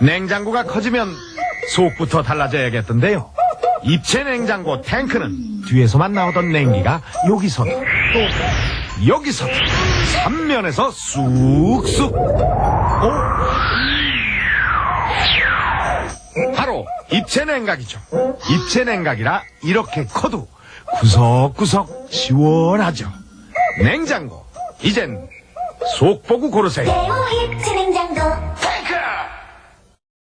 냉장고가 커지면 속부터 달라져야겠던데요. 입체 냉장고 탱크는 뒤에서만 나오던 냉기가 여기서도 또 여기서도 3면에서 쑥쑥 바로 입체 냉각이죠. 입체 냉각이라 이렇게 커도 구석구석 시원하죠. 냉장고 이젠 속 보고 고르세요. 대우 입체 냉장고